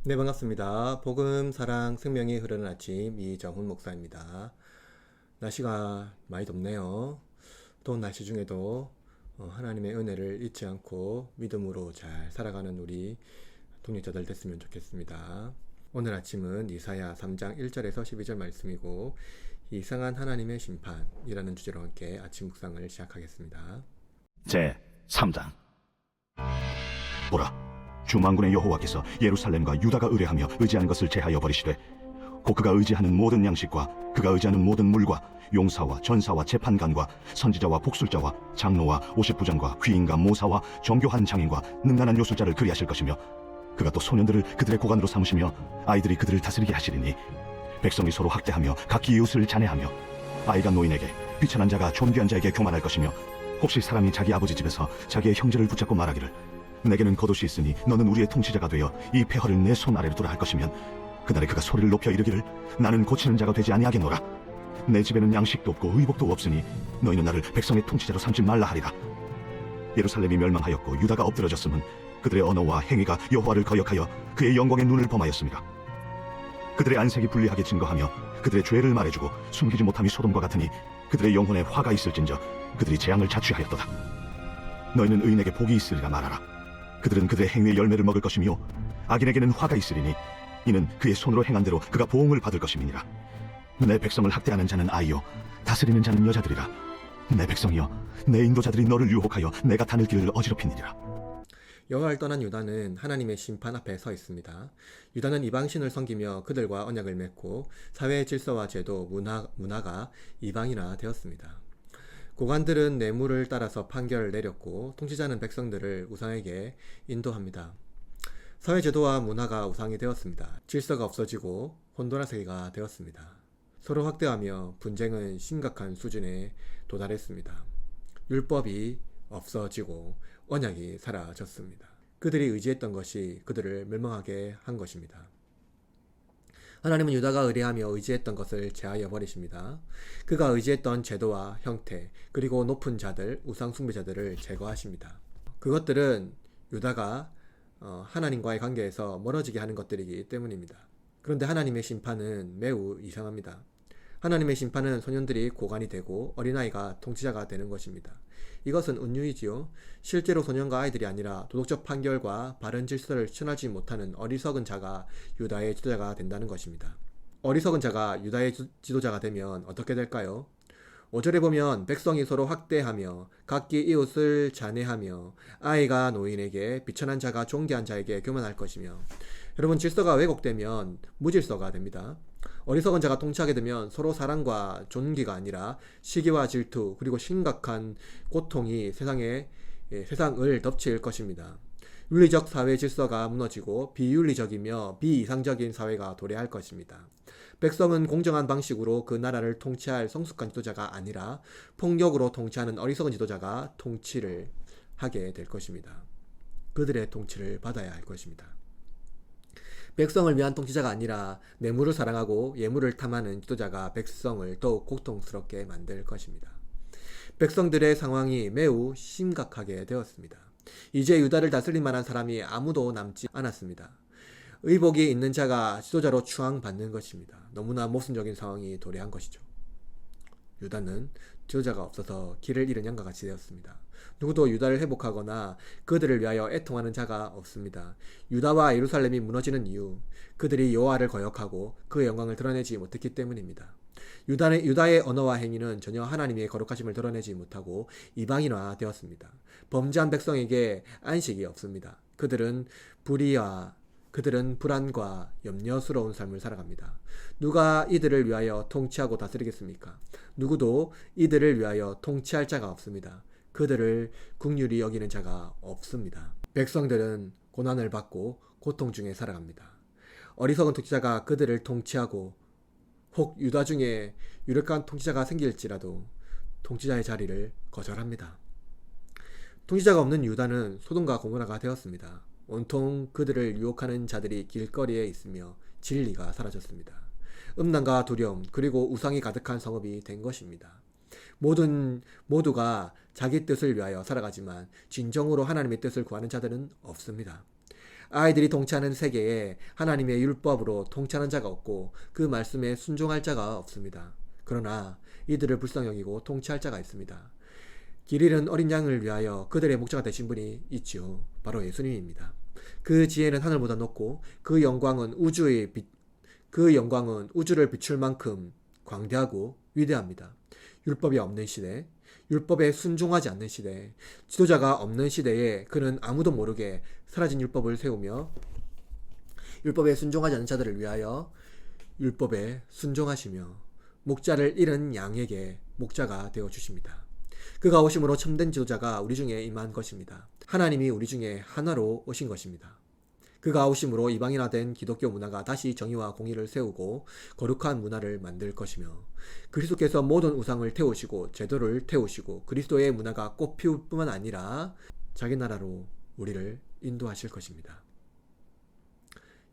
네, 반갑습니다. 복음, 사랑, 생명이 흐르는 아침 이정훈 목사입니다. 날씨가 많이 덥네요. 더운 날씨 중에도 하나님의 은혜를 잊지 않고 믿음으로 잘 살아가는 우리 동역자들 됐으면 좋겠습니다. 오늘 아침은 이사야 3장 1절에서 12절 말씀이고 이상한 하나님의 심판이라는 주제로 함께 아침 묵상을 시작하겠습니다. 제 3장. 보라, 주 만군의 여호와께서 예루살렘과 유다가 의뢰하며 의지하는 것을 제하여 버리시되 곧 그가 의지하는 모든 양식과 그가 의지하는 모든 물과 용사와 전사와 재판관과 선지자와 복술자와 장로와 오십부장과 귀인과 모사와 정교한 장인과 능란한 요술자를 그리하실 것이며 그가 또 소년들을 그들의 고관으로 삼으시며 아이들이 그들을 다스리게 하시리니 백성이 서로 학대하며 각기 이웃을 잔해하며 아이가 노인에게 비천한 자가 존귀한 자에게 교만할 것이며 혹시 사람이 자기 아버지 집에서 자기의 형제를 붙잡고 말하기를 내게는 겉옷이 있으니 너는 우리의 통치자가 되어 이 폐허를 내 손 아래로 두라 할 것이면 그날에 그가 소리를 높여 이르기를 나는 고치는 자가 되지 아니하겠노라. 내 집에는 양식도 없고 의복도 없으니 너희는 나를 백성의 통치자로 삼지 말라 하리라. 예루살렘이 멸망하였고 유다가 엎드러졌음은 그들의 언어와 행위가 여호와를 거역하여 그의 영광의 눈을 범하였습니다. 그들의 안색이 불리하게 증거하며 그들의 죄를 말해주고 숨기지 못함이 소돔과 같으니 그들의 영혼에 화가 있을진저 그들이 재앙을 자취하였도다. 너희는 의인에게 복이 있으리라 말하라. 그들은 그들의 행위의 열매를 먹을 것이며 악인에게는 화가 있으리니 이는 그의 손으로 행한 대로 그가 보응을 받을 것임이니라. 내 백성을 학대하는 자는 아이요 다스리는 자는 여자들이라. 내 백성이여 내 인도자들이 너를 유혹하여 내가 다닐 길을 어지럽히니라. 여호와를 떠난 유다는 하나님의 심판 앞에 서 있습니다. 유다는 이방신을 섬기며 그들과 언약을 맺고 사회의 질서와 제도, 문화가 이방이나 되었습니다. 고관들은 뇌물을 따라서 판결을 내렸고 통치자는 백성들을 우상에게 인도합니다. 사회제도와 문화가 우상이 되었습니다. 질서가 없어지고 혼돈의 세계가 되었습니다. 서로 확대하며 분쟁은 심각한 수준에 도달했습니다. 율법이 없어지고 언약이 사라졌습니다. 그들이 의지했던 것이 그들을 멸망하게 한 것입니다. 하나님은 유다가 의뢰하며 의지했던 것을 제하여 버리십니다. 그가 의지했던 제도와 형태, 그리고 높은 자들, 우상 숭배자들을 제거하십니다. 그것들은 유다가 하나님과의 관계에서 멀어지게 하는 것들이기 때문입니다. 그런데 하나님의 심판은 매우 이상합니다. 하나님의 심판은 소년들이 고관이 되고 어린아이가 통치자가 되는 것입니다. 이것은 은유이지요. 실제로 소년과 아이들이 아니라 도덕적 판결과 바른 질서를 실천하지 못하는 어리석은 자가 유다의 지도자가 된다는 것입니다. 어리석은 자가 유다의 지도자가 되면 어떻게 될까요? 5절에 보면 백성이 서로 학대하며 각기 이웃을 잔해하며 아이가 노인에게 비천한 자가 존귀한 자에게 교만할 것이며, 여러분, 질서가 왜곡되면 무질서가 됩니다. 어리석은 자가 통치하게 되면 서로 사랑과 존귀가 아니라 시기와 질투 그리고 심각한 고통이 세상을 덮칠 것입니다. 윤리적 사회 질서가 무너지고 비윤리적이며 비이상적인 사회가 도래할 것입니다. 백성은 공정한 방식으로 그 나라를 통치할 성숙한 지도자가 아니라 폭력으로 통치하는 어리석은 지도자가 통치를 하게 될 것입니다. 그들의 통치를 받아야 할 것입니다. 백성을 위한 통치자가 아니라 뇌물을 사랑하고 예물을 탐하는 지도자가 백성을 더욱 고통스럽게 만들 것입니다. 백성들의 상황이 매우 심각하게 되었습니다. 이제 유다를 다스릴 만한 사람이 아무도 남지 않았습니다. 의복이 있는 자가 지도자로 추앙받는 것입니다. 너무나 모순적인 상황이 도래한 것이죠. 유다는 지도자가 없어서 길을 잃은 양과 같이 되었습니다. 누구도 유다를 회복하거나 그들을 위하여 애통하는 자가 없습니다. 유다와 예루살렘이 무너지는 이유, 그들이 여호와를 거역하고 그의 영광을 드러내지 못했기 때문입니다. 유다의 언어와 행위는 전혀 하나님의 거룩하심을 드러내지 못하고 이방인화 되었습니다. 범죄한 백성에게 안식이 없습니다. 그들은 불안과 염려스러운 삶을 살아갑니다. 누가 이들을 위하여 통치하고 다스리겠습니까? 누구도 이들을 위하여 통치할 자가 없습니다. 그들을 긍휼히 여기는 자가 없습니다. 백성들은 고난을 받고 고통 중에 살아갑니다. 어리석은 통치자가 그들을 통치하고 혹 유다 중에 유력한 통치자가 생길지라도 통치자의 자리를 거절합니다. 통치자가 없는 유다는 소돔과 고모라가 되었습니다. 온통 그들을 유혹하는 자들이 길거리에 있으며 진리가 사라졌습니다. 음란과 두려움 그리고 우상이 가득한 성읍이 된 것입니다. 모두가 자기 뜻을 위하여 살아가지만 진정으로 하나님의 뜻을 구하는 자들은 없습니다. 아이들이 통치하는 세계에 하나님의 율법으로 통치하는 자가 없고 그 말씀에 순종할 자가 없습니다. 그러나 이들을 불쌍히 여기고 통치할 자가 있습니다. 길 잃은 어린 양을 위하여 그들의 목자가 되신 분이 있지요. 바로 예수님입니다. 그 지혜는 하늘보다 높고 그 영광은 우주를 비출 만큼 광대하고 위대합니다. 율법이 없는 시대, 율법에 순종하지 않는 시대, 지도자가 없는 시대에 그는 아무도 모르게 사라진 율법을 세우며 율법에 순종하지 않는 자들을 위하여 율법에 순종하시며 목자를 잃은 양에게 목자가 되어 주십니다. 그가 오심으로 참된 지도자가 우리 중에 임한 것입니다. 하나님이 우리 중에 하나로 오신 것입니다. 그가 오심으로 이방인화된 기독교 문화가 다시 정의와 공의를 세우고 거룩한 문화를 만들 것이며 그리스도께서 모든 우상을 태우시고 제도를 태우시고 그리스도의 문화가 꽃피울 뿐만 아니라 자기 나라로 우리를 인도하실 것입니다.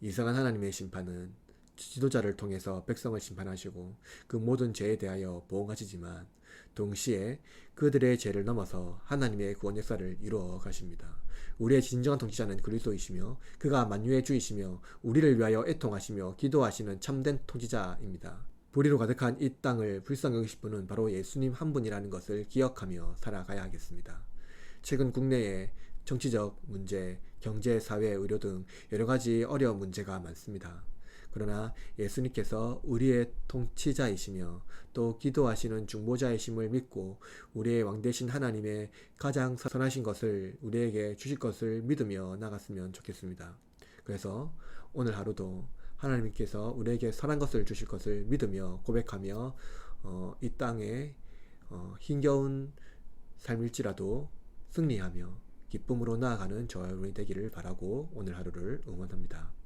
이상한 하나님의 심판은 지도자를 통해서 백성을 심판하시고 그 모든 죄에 대하여 보응하시지만 동시에 그들의 죄를 넘어서 하나님의 구원 역사를 이루어 가십니다. 우리의 진정한 통치자는 그리스도이시며 그가 만유의 주이시며 우리를 위하여 애통하시며 기도하시는 참된 통치자입니다. 불의로 가득한 이 땅을 불쌍히 여기실 분은 바로 예수님 한 분이라는 것을 기억하며 살아가야 하겠습니다. 최근 국내에 정치적 문제, 경제, 사회, 의료 등 여러 가지 어려운 문제가 많습니다. 그러나 예수님께서 우리의 통치자이시며 또 기도하시는 중보자이심을 믿고 우리의 왕되신 하나님의 가장 선하신 것을 우리에게 주실 것을 믿으며 나갔으면 좋겠습니다. 그래서 오늘 하루도 하나님께서 우리에게 선한 것을 주실 것을 믿으며 고백하며 이 땅에 힘겨운 삶일지라도 승리하며 기쁨으로 나아가는 저와 여러분이 되기를 바라고 오늘 하루를 응원합니다.